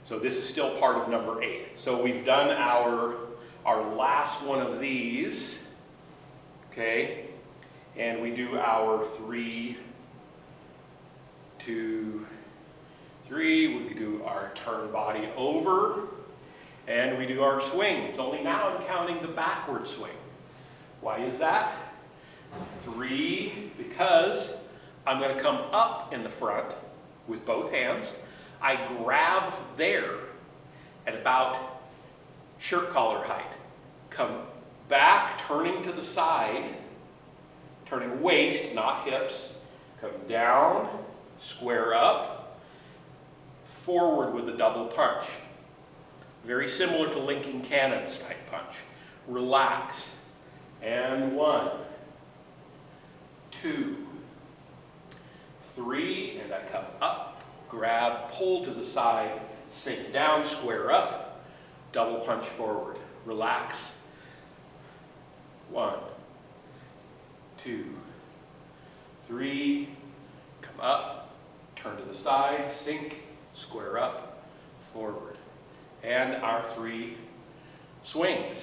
So this is still part of number 8. So we've done our last one of these, okay? And we do our 3, 2, 3. We do our turn body over, and we do our swings. Only now I'm counting the backward swing. Why is that? 3, because I'm going to come up in the front with both hands. I grab there at about shirt collar height. Come back, turning to the side, turning waist, not hips. Come down, square up, forward with a double punch. Very similar to linking cannons type punch. Relax. And 1, 2, 3, and I come up, grab, pull to the side, sink down, square up, double punch forward. Relax. 1, 2, 3, come up, turn to the side, sink, square up, forward. And our 3 swings.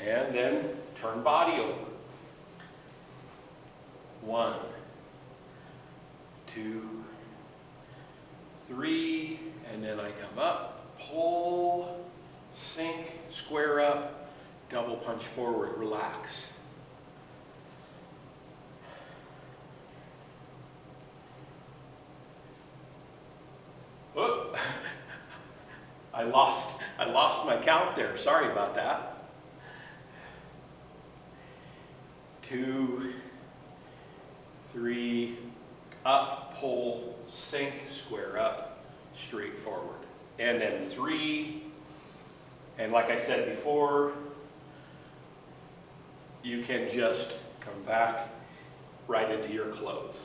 And then turn body over. 1, 2, 3, and then I come up, pull, sink, square up, double punch forward, relax. Whoop. I lost my count there. Sorry about that. 2, 3, up, pull, sink, square up, straight forward. And then 3, and like I said before, you can just come back right into your clothes.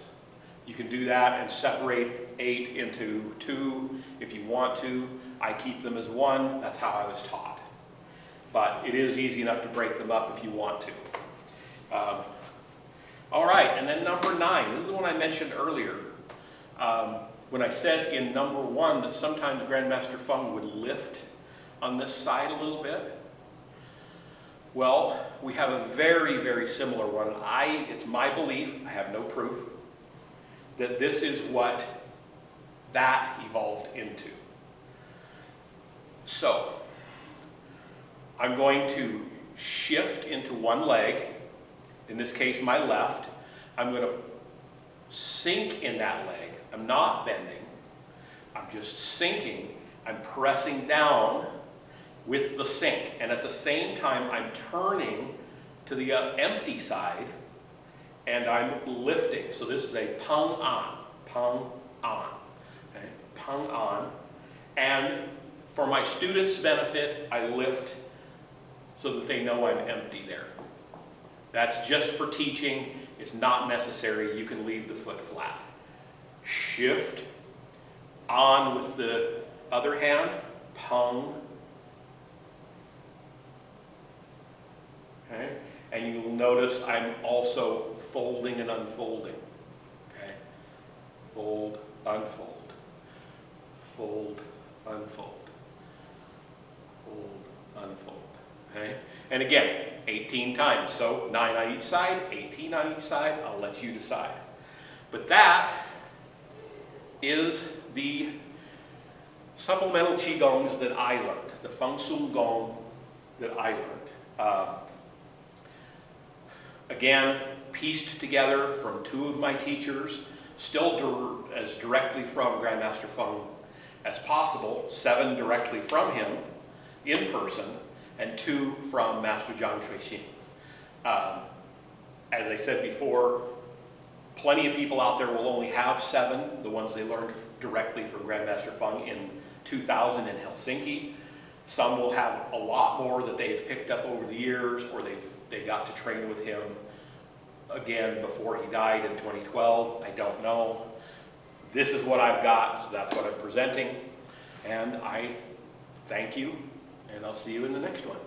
You can do that and separate 8 into 2 if you want to. I keep them as 1. That's how I was taught. But it is easy enough to break them up if you want to. All right, and then number 9. This is the one I mentioned earlier. When I said in number 1 that sometimes Grandmaster Feng would lift on this side a little bit. Well, we have a very, very similar one. It's my belief, I have no proof, that this is what that evolved into. So, I'm going to shift into one leg, in this case my left. I'm going to sink in that leg. I'm not bending. I'm just sinking. I'm pressing down with the sink. And at the same time, I'm turning to the empty side and I'm lifting. So this is a peng an, okay? Peng an. And for my students' benefit, I lift so that they know I'm empty there. That's just for teaching. It's not necessary. You can leave the foot flat. Shift on with the other hand, peng. Okay? And you'll notice I'm also folding and unfolding. Okay? Fold, unfold. Fold, unfold. Fold, unfold. Okay? And again, 18 times. So 9 on each side, 18 on each side. I'll let you decide. But that is the supplemental Qigongs that I learned, the Feng-sun gong that I learned. Again, pieced together from 2 of my teachers, still as directly from Grandmaster Feng as possible, 7 directly from him in person, and 2 from Master Zhang Xuexin. As I said before, plenty of people out there will only have 7, the ones they learned directly from Grandmaster Feng in 2000 in Helsinki. Some will have a lot more that they've picked up over the years, or they got to train with him again before he died in 2012. I don't know. This is what I've got, so that's what I'm presenting. And I thank you, and I'll see you in the next one.